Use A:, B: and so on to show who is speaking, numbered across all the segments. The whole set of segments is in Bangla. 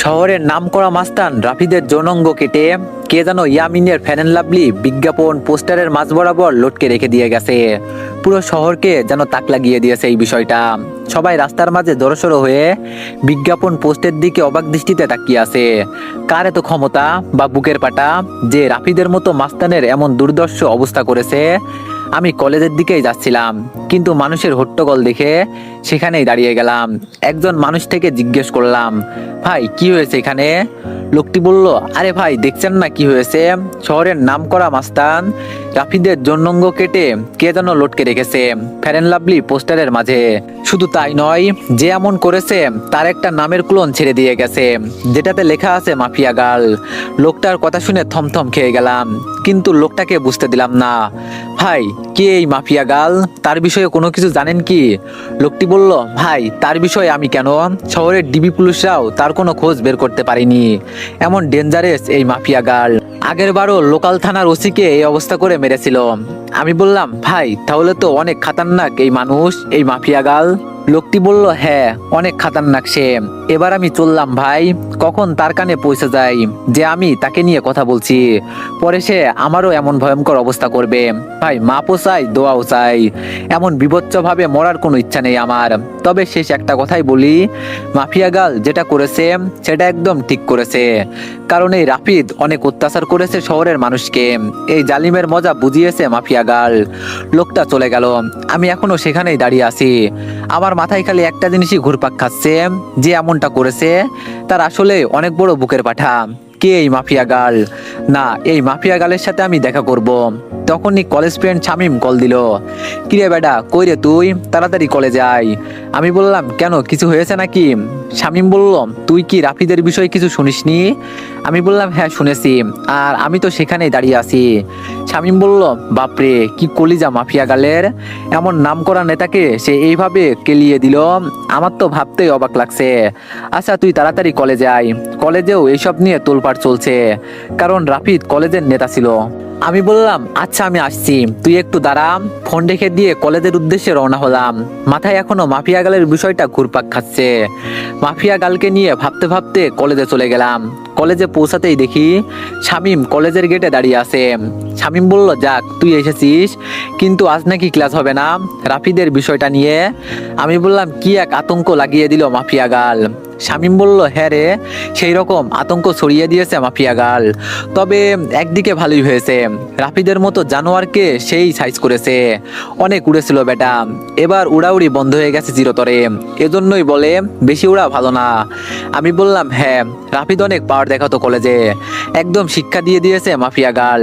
A: শহরের নামকরা মাস্তান রাফিদের যৌনাঙ্গ কেটে কে যেন ইয়ামিনের ফ্যান অ্যান্ড লাভলি বিজ্ঞাপন পোস্টারের মাঝ বরাবর লটকে রেখে দিয়ে গেছে। পুরো শহরকে যেন তাক লাগিয়ে দিয়েছে এই বিষয়টা। সবাই রাস্তার মাঝে জড়সড় হয়ে বিজ্ঞাপন পোস্টের দিকে অবাক দৃষ্টিতে তাকিয়ে আছে। কার এত ক্ষমতা বা বুকের পাটা যে রাফিদের মতো মাস্তানের এমন দুর্দর্শ অবস্থা করেছে। আমি কলেজের দিকেই যাচ্ছিলাম, কিন্তু মানুষের হট্টগোল দেখে সেখানেই দাঁড়িয়ে গেলাম। একজন মানুষ থেকে জিজ্ঞেস করলাম, ভাই কি হয়েছে এখানে? লোকটি বলল, আরে ভাই দেখছেন না কি হয়েছে? শহরের নামকরা মাস্তান রাফিদের যৌনাঙ্গ কেটে কে যেন লটকে রেখেছে ফেয়ার অ্যান্ড লাভলি পোস্টারের মাঝে। শুধু তাই নয়, যে এমন করেছে তার একটা নামের ক্লোন ছেড়ে দিয়ে গেছে, যেটাতে লেখা আছে মাফিয়া গার্ল। লোকটার কথা শুনে থমথম খেয়ে গেলাম, কিন্তু লোকটাকে বুঝতে দিলাম না। ভাই কে এই মাফিয়া গার্ল? তার বিষয়ে কোনো কিছু জানেন কি? লোকটি বলল, ভাই তার বিষয়ে আমি কেন, শহরের ডিবি পুলিশরাও তার কোনো খোঁজ বের করতে পারেনি। এমন ডেঞ্জারাস এই মাফিয়া গার্ল। আগের বারও লোকাল থানার ওসিকে এই অবস্থা করে মেরেছিল। আমি বললাম, ভাই তাহলে তো অনেক খাতারনাক এই মানুষ, এই মাফিয়া গার্ল। লোকটি বলল, হ্যাঁ অনেক খাতারনাক সে। এবার আমি চললাম ভাই, কখন তার কানে পৌঁছে যায় যে আমি তাকে নিয়ে কথা বলছি। পরে সে আমারও এমন ভয়ঙ্কর অবস্থা করবে। ভাই মাপও চাই, দোয়াও চাই। এমন বিভৎসভাবে মরার কোনো ইচ্ছা নেই আমার। তবে শেষ একটা কথাই বলি, মাফিয়া গার্ল যেটা করেছে সেটা একদম ঠিক করেছে। কারণ এই রাফিদ অনেক অত্যাচার করেছে শহরের মানুষকে। এই জালিমের মজা বুঝিয়েছে মাফিয়া গার্ল। লোকটা চলে গেল, আমি এখনো সেখানেই দাঁড়িয়ে আছি। আমার মাথায় খালি একটা জিনিসই ঘুরপাক খাচ্ছে, যে এমনটা করেছে তার আসলে অনেক বড় বুকের পাঠা। কে এই মাফিয়া গার্ল? না, এই মাফিয়া গার্লের সাথে আমি দেখা করব। তখনই কলেজ ফ্রেন্ড শামিম কল দিল। কিরে বেডা কই রে তুই? তাড়াতাড়ি কলেজে আয়। আমি বললাম, কেন কিছু হয়েছে নাকি? শামিম বলল, তুই কি রাফিদের বিষয়ে কিছু শুনিসনি? আমি বললাম, হ্যাঁ শুনেছি, আর আমি তো সেখানেই দাঁড়িয়ে আছি। শামিম বলল, বাপরে কি কলিজা মাফিয়া গালের, এমন নামকরা নেতাকে সে এইভাবে কেলিয়ে দিল। আমার তো ভাবতেই অবাক লাগছে। আচ্ছা তুই তাড়াতাড়ি কলেজে আয়। কলেজেও এইসব নিয়ে তোলপাড় চলছে, কারণ রাফিদ কলেজের নেতা ছিল। আমি বললাম, আচ্ছা আমি আসছি, তুই একটু দাঁড়া। ফোন রেখে দিয়ে কলেজের উদ্দেশ্যে রওনা হলাম। মাথায় এখনো মাফিয়া গালের বিষয়টা ঘুরপাক খাচ্ছে। মাফিয়া গালকে নিয়ে ভাবতে ভাবতে কলেজে চলে গেলাম। কলেজে পৌঁছাতেই দেখি শামিম কলেজের গেটে দাঁড়িয়ে আছে। শামিম বলল, যাক তুই এসেছিস, কিন্তু আজ নাকি ক্লাস হবে না রাফিদের বিষয়টা নিয়ে। আমি বললাম, কি এক আতঙ্ক লাগিয়ে দিল মাফিয়া গাল। শামিম বলল, হ্যাঁ রে, সেই রকম আতঙ্ক ছড়িয়ে দিয়েছে মাফিয়া গাল। তবে একদিকে ভালোই হয়েছে, রাফিদের মতো জানোয়ারকে সেই সাইজ করেছে। অনেক উড়েছিল বেটা, এবার উড়াউড়ি বন্ধ হয়ে গেছে চিরতরে। এজন্যই বলে বেশি উড়া ভালো না। আমি বললাম, হ্যাঁ রাফিদ অনেক পাওয়ার দেখাতো কলেজে, একদম শিক্ষা দিয়ে দিয়েছে মাফিয়া গাল।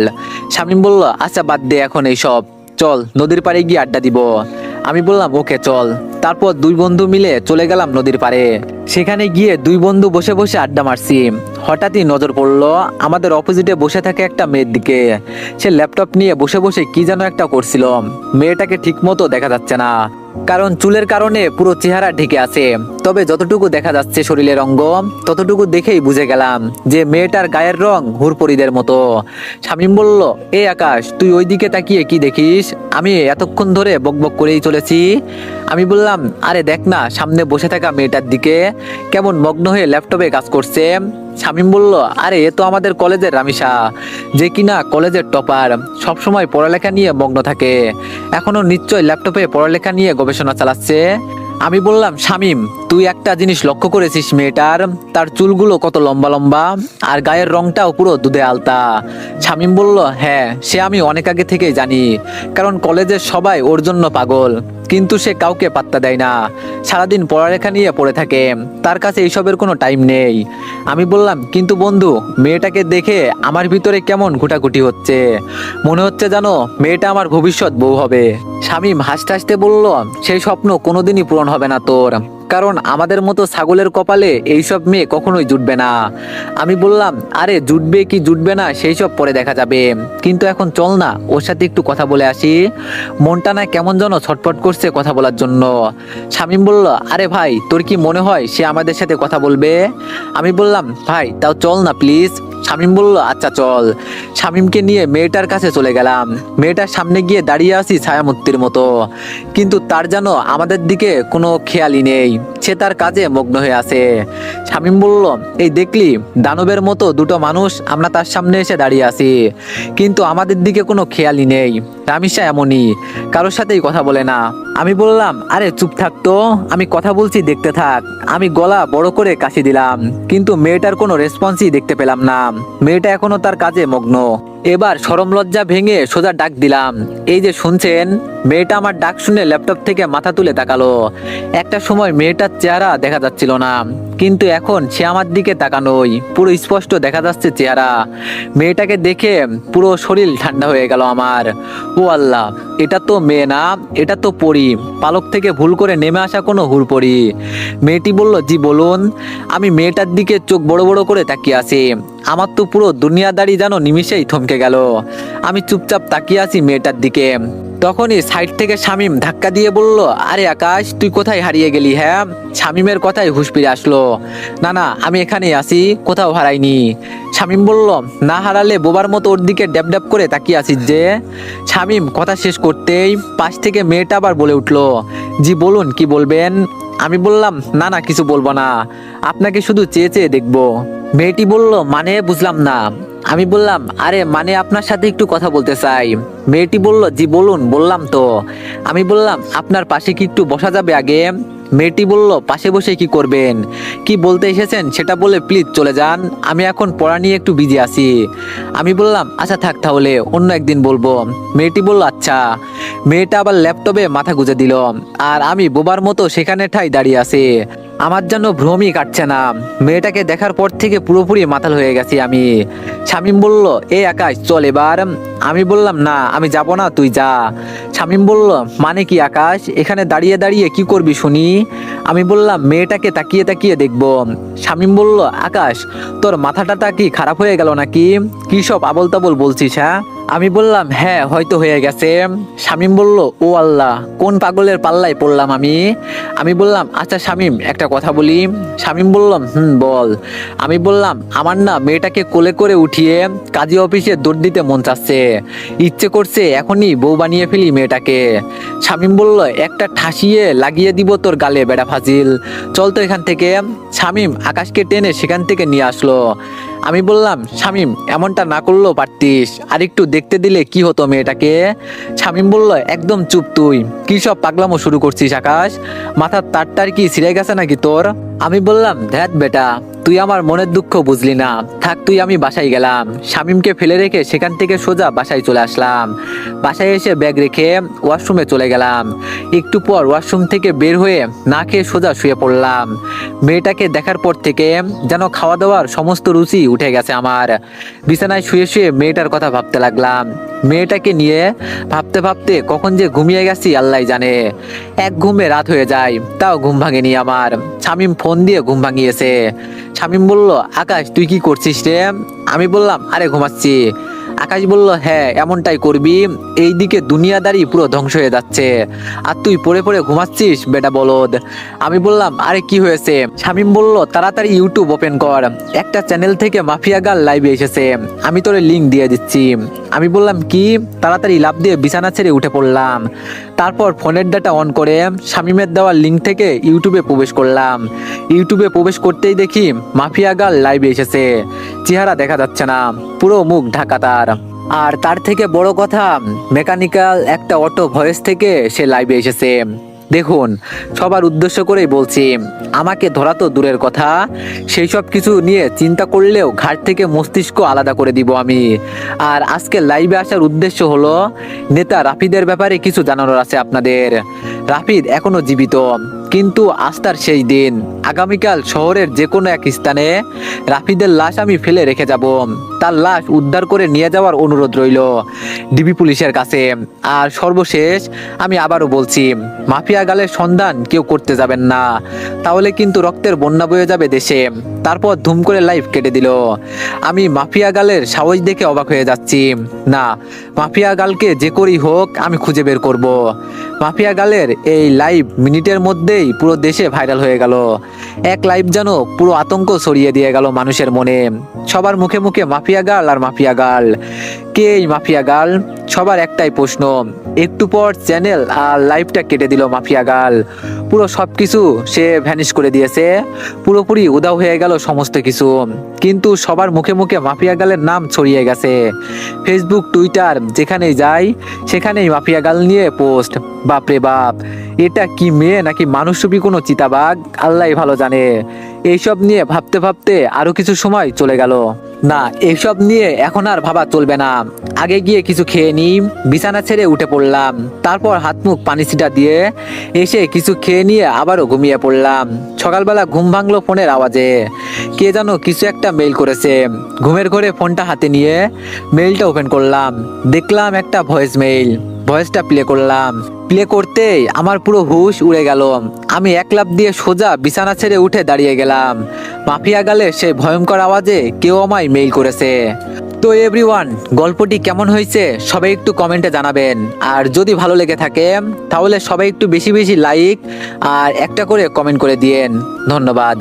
A: শামিম বলল, আচ্ছা বাদ দে এখন এইসব, চল নদীর পাড়ে গিয়ে আড্ডা দিব। আমি বললাম, ওকে চল। তারপর দুই বন্ধু মিলে চলে গেলাম নদীর পাড়ে। সেখানে গিয়ে দুই বন্ধু বসে বসে আড্ডা মারছি। হঠাৎই নজর পড়লো আমাদের অপোজিটে বসে থাকে একটা মেয়ের দিকে। সে ল্যাপটপ নিয়ে বসে বসে কি যেন একটা করছিল। মেয়েটাকে ঠিক মতো দেখা যাচ্ছে না, কারণ চুলের কারণে পুরো চেহারা ঢেকে আছে। তবে যতটুকু দেখা যাচ্ছে শরীরের অঙ্গ, ততটুকু দেখেই বুঝে গেলাম যে মেয়েটার গায়ের রং হুরপরিদের মতো। শামিম বলল, এই আকাশ তুই ওই দিকে তাকিয়ে কি দেখিস? আমি এতক্ষণ ধরে বকবক করেই চলেছি। আমি বললাম, আরে দেখ না সামনে বসে থাকা মেয়েটার দিকে, কেমন মগ্ন হয়ে ল্যাপটপে কাজ করছে। শামিম বলল, আরে এ তো আমাদের কলেজের রামিসা, যে কিনা কলেজের টপার, সবসময় পড়ালেখা নিয়ে মগ্ন থাকে, এখনো নিশ্চয় ল্যাপটপে পড়ালেখা নিয়ে গবেষণা চালাচ্ছে। আমি বললাম, শামিম তুই একটা জিনিস লক্ষ্য করেছিস মেয়েটার? তার চুলগুলো কত লম্বা লম্বা, আর গায়ের রংটাও পুরো দুধে আলতা। শামিম বলল, হ্যাঁ সে আমি অনেক আগে থেকেই জানি, কারণ কলেজের সবাই ওর জন্য পাগল, কিন্তু সে কাউকে পাত্তা দেয় না, সারাদিন পড়ালেখা নিয়ে পড়ে থাকে, তার কাছে এইসবের কোনো টাইম নেই। আমি বললাম, কিন্তু বন্ধু মেয়েটাকে দেখে আমার ভিতরে কেমন ঘুটাঘুটি হচ্ছে, মনে হচ্ছে জানো মেয়েটা আমার ভবিষ্যৎ বউ হবে। শামিম হাসতে হাসতে বলল, সেই স্বপ্ন কোনোদিনই পূরণ হবে না তোর, কারণ আমাদের মতো ছাগলের কপালে এইসব মেয়ে কখনোই জুটবে না। আমি বললাম, আরে জুটবে কি জুটবে না সেই সব পরে দেখা যাবে, কিন্তু এখন চল না ওর সাথে একটু কথা বলে আসি, মনটা না কেমন যেন ছটফট করছে কথা বলার জন্য। শামিম বলল, আরে ভাই তোর কি মনে হয় সে আমাদের সাথে কথা বলবে? আমি বললাম, ভাই তাও চল না প্লিজ। শামীম বলল আচ্ছা চল। শামীমকে নিয়ে মেয়েটার কাছে চলে গেলাম। মেয়েটার সামনে গিয়ে দাঁড়িয়ে আছি ছায়ামূর্তির মতো, কিন্তু তার যেন আমাদের দিকে কোনো খেয়ালই নেই, সে তার কাজে মগ্ন হয়ে আছে। শামীম বলল এই দেখলি দানবের মতো দুটো মানুষ আমরা তার সামনে এসে দাঁড়িয়ে আছি, কিন্তু আমাদের দিকে কোনো খেয়ালই নেই। রামিসা এমনই, কারোর সাথেই কথা বলে না। আমি বললাম আরে চুপ থাকতো, আমি কথা বলছি দেখতে থাক। আমি গলা বড় করে কাশি দিলাম, কিন্তু মেয়েটার কোনো রেসপন্সই দেখতে পেলাম না। মেয়েটা এখনো তার কাজে মগ্ন। এবার শরম লজ্জা ভেঙে সোজা ডাক দিলাম, এই যে শুনছেন। মেয়েটা আমার ডাক শুনে ল্যাপটপ থেকে মাথা তুলে তাকালো। একটা সময় মেয়েটার চেহারা দেখা যাচ্ছিল না, কিন্তু এখন সে আমার দিকে তাকানোই, পুরো স্পষ্ট দেখা যাচ্ছে চেহারা। মেয়েটাকে দেখে পুরো শরীর ঠান্ডা হয়ে গেল আমার। ও আল্লাহ, এটা তো মেয়ে না, এটা তো পরী, পালক থেকে ভুল করে নেমে আসা কোনো হুড়পড়ি। মেয়েটি বলল জি বলুন। আমি মেয়েটার দিকে চোখ বড় বড় করে তাকিয়ে আছি। আমার তো পুরো দুনিয়াদারি যেন নিমিষেই থমকে গেল। আমি চুপচাপ তাকিয়ে আছি মেয়েটার দিকে। তখনই সাইড থেকে শামীম ধাক্কা দিয়ে বলল আরে আকাশ, তুই কোথায় হারিয়ে গেলি? হ্যাঁ। শামীমের কথায় হুঁশ ফিরে আসলো। না না, আমি এখানেই আছি, কোথাও হারাইনি। শামীম বলল না হারালে বোবার মতো ওর দিকে ড্যাব ড্যাব করে তাকিয়ে আছিস যে। শামীম কথা শেষ করতেই পাশ থেকে মেয়েটা আবার বলে উঠলো জি বলুন, কি বলবেন? আমি বললাম না না, কিছু বলবো না, আপনাকে শুধু চেয়ে চেয়ে দেখবো। মেয়েটি বলল মানে বুঝলাম না। আমি বললাম আরে মানে আপনার সাথে একটু কথা বলতে চাই। মেয়েটি বলল জি বলুন, বললাম তো। আমি বললাম আপনার পাশে কি একটু বসা যাবে আগে? মেয়েটি বলল পাশে বসে কি করবেন? কি বলতে এসেছেন সেটা বলে প্লিজ চলে যান, আমি এখন পড়া নিয়ে একটু বিজি আছি। আমি বললাম আচ্ছা থাক তাহলে, অন্য একদিন বলবো। মেয়েটি বলল আচ্ছা। মেয়েটা আবার ল্যাপটপে মাথা গুঁজে দিল, আর আমি বোবার মতো সেখানে ঠাই দাঁড়িয়ে আছি। আমার যেন ভ্রমই কাটছে না। মেয়েটাকে দেখার পর থেকে পুরোপুরি মাতাল হয়ে গেছি আমি। শামীম বলল এই আকাশ চল এবার। আমি বললাম না, আমি যাব না, তুই যা। শামীম বলল মানে কি আকাশ, এখানে দাঁড়িয়ে দাঁড়িয়ে কি করবি শুনি? আমি বললাম মেয়েটাকে তাকিয়ে তাকিয়ে দেখব। শামীম বলল আকাশ, তোর মাথাটা কি খারাপ হয়ে গেল নাকি? কি সব আবল তাবল বলছিস? হ্যাঁ। আমি বললাম হ্যাঁ হয়তো হয়ে গেছে। শামীম বলল ও আল্লাহ, কোন পাগলের পাল্লায় পড়লাম আমি? আমি বললাম আচ্ছা শামীম, একটা কথা বলি। শামীম বলল বল। আমি বললাম আমার না মেয়েটাকে কোলে করে উঠিয়ে কাজী অফিসে দৌড় দিতে মন চাচ্ছে, ইচ্ছে করছে এখনই বউ বানিয়ে ফেলি মেয়েটাকে। শামীম বলল একটা ঠাসিয়ে লাগিয়ে দিব তোর গালে বেড়া ফাজিল, চল তো এখান থেকে। শামীম আকাশকে টেনে সেখান থেকে নিয়ে আসলো। আমি বললাম শামীম এমনটা না করলেও পারতিস, আর একটু দেখতে দিলে কি হতো মেয়েটাকে। শামীম বলল একদম চুপ, তুই কি সব পাগলামো শুরু করছিস আকাশ? মাথার তারটার কি ছিঁড়ে গেছে নাকি তোর? আমি বললাম ধ্যাত বেটা, তুই আমার মনের দুঃখ বুঝলি না, থাক তুই। আমি বাসায় গেলাম, শামীমকে ফেলে রেখে সেখান থেকে সোজা বাসায় চলে আসলাম। বাসায় এসে ব্যাগ রেখে ওয়াশরুমে চলে গেলাম। একটু পর ওয়াশরুম থেকে বের হয়ে না খেয়ে সোজা শুয়ে পড়লাম। মেয়েটাকে দেখার পর থেকে যেন খাওয়া দাওয়ার সমস্ত রুচি উঠে গেছে আমার। বিছানায় শুয়ে শুয়ে মেয়েটার কথা ভাবতে লাগলাম। মেয়েটাকে নিয়ে ভাবতে ভাবতে কখন যে ঘুমিয়ে গেছি আল্লাহ জানে। এক ঘুমে রাত হয়ে যায়, তাও ঘুম ভাঙেনি আমার। শামীম ফোন দিয়ে ঘুম ভাঙিয়েছে। শামীম বলল আকাশ তুই কি করছিস রে? আমি বললাম আরে ঘুমাচ্ছি। আকাশ বলল হ্যাঁ এমনটাই করবি, এইদিকে দুনিয়াদারি পুরো ধ্বংস হয়ে যাচ্ছে, আর তুই পড়ে পড়ে ঘুমাচ্ছিস বেটা বলদ। আমি বললাম আরে কি হয়েছে? শামীম বলল তাড়াতাড়ি ইউটিউব ওপেন কর, একটা চ্যানেল থেকে মাফিয়া গার্ল লাইভে এসেছে, আমি তোরে লিঙ্ক দিয়ে দিচ্ছি। আমি বললাম কি? তাড়াতাড়ি লাফ দিয়ে বিছানা ছেড়ে উঠে পড়লাম। তারপর ফোনের ডাটা অন করে শামীমের দেওয়া লিঙ্ক থেকে ইউটিউবে প্রবেশ করলাম। ইউটিউবে প্রবেশ করতেই দেখি মাফিয়া গার্ল লাইভে এসেছে। চেহারা দেখা যাচ্ছে না, পুরো মুখ ঢাকা তার। আর তার থেকে বড় কথা, মেকানিক্যাল একটা অটো ভয়েস থেকে সে লাইভে এসেছে। দেখুন, সবার উদ্দেশ্য করেই বলছি, আমাকে ধরা তো দূরের কথা, সেই সব কিছু নিয়ে চিন্তা করলেও ঘাট থেকে মস্তিষ্ক আলাদা করে দিব আমি। আর আজকে লাইভে আসার উদ্দেশ্য হলো নেতা রাফিদের ব্যাপারে কিছু জানানোর আছে আপনাদের। রাফিদ এখনো জীবিত, কিন্তু আজ তার সেই দিন। আগামীকাল শহরের যে কোনো এক স্থানে রাফিদের লাশ আমি ফেলে রেখে যাব। তার লাশ উদ্ধার করে নিয়ে যাওয়ার অনুরোধ রইল ডিবি পুলিশের কাছে। আর সর্বশেষ আমি আবারও বলছি, মাফিয়া গালের সন্ধান কেউ করতে যাবেন না, তাহলে কিন্তু রক্তের বন্যা বয়ে যাবে দেশে। তারপর ধুম করে লাইভ কেটে দিল। আমি মাফিয়া গালের সাহস দেখে অবাক হয়ে যাচ্ছি। না, মাফিয়া গালকে যে করেই হোক আমি খুঁজে বের করব। মাফিয়া গালের এই লাইভ মিনিটের মধ্যেই পুরো দেশে ভাইরাল হয়ে গেল। এক লাইভ যেন পুরো আতঙ্ক ছড়িয়ে দিয়ে গেল মানুষের মনে। সবার মুখে মুখে মাফিয়া গাল আর মাফিয়া গাল। কে এই মাফিয়া গাল? সবার একটাই প্রশ্ন। একটু পর চ্যানেল আর লাইভটা কেটে দিল মাফিয়া গাল। পুরো সবকিছু সে ভ্যানিশ করে দিয়েছে, পুরোপুরি উধাও হয়ে গেল সমস্ত কিছু। কিন্তু সবার মুখে মুখে মাফিয়া গালের নাম ছড়িয়ে গেছে। ফেসবুক, টুইটার যেখানেই যাই সেখানেই মাফিয়া গাল নিয়ে পোস্ট। বাপরে বাপ, এটা কি মেয়ে নাকি মানুষরূপী কোনো চিতাবাঘ, আল্লাহই ভালো জানে। এইসব নিয়ে ভাবতে ভাবতে আরো কিছু সময় চলে গেল। না, এইসব নিয়ে এখন আর ভাবা চলবে না। আগে গিয়ে কিছু খেয়ে নিই। বিছানা ছেড়ে উঠে পড়লাম। তারপর হাত মুখ পানি ছিটা দিয়ে এসে কিছু খেয়ে নিয়ে আবারও ঘুমিয়ে পড়লাম। সকালবেলা ঘুম ভাঙলো ফোনের আওয়াজে। কে যেন কিছু একটা মেইল করেছে। ঘুমের ঘরে ফোনটা হাতে নিয়ে মেইলটা ওপেন করলাম। দেখলাম একটা ভয়েস মেইল। ভয়েসটা প্লে করলাম। প্লে করতেই আমার পুরো হুশ উড়ে গেল। আমি এক লাফ দিয়ে সোজা বিছানা ছেড়ে উঠে দাঁড়িয়ে গেলাম। মাফিয়া গালে সেই ভয়ঙ্কর আওয়াজে কেউ আমায় মেইল করেছে। তো এভরিওয়ান, গল্পটি কেমন হয়েছে সবাই একটু কমেন্টে জানাবেন। আর যদি ভালো লেগে থাকে তাহলে সবাই একটু বেশি বেশি লাইক আর একটা করে কমেন্ট করে দিয়েন। ধন্যবাদ।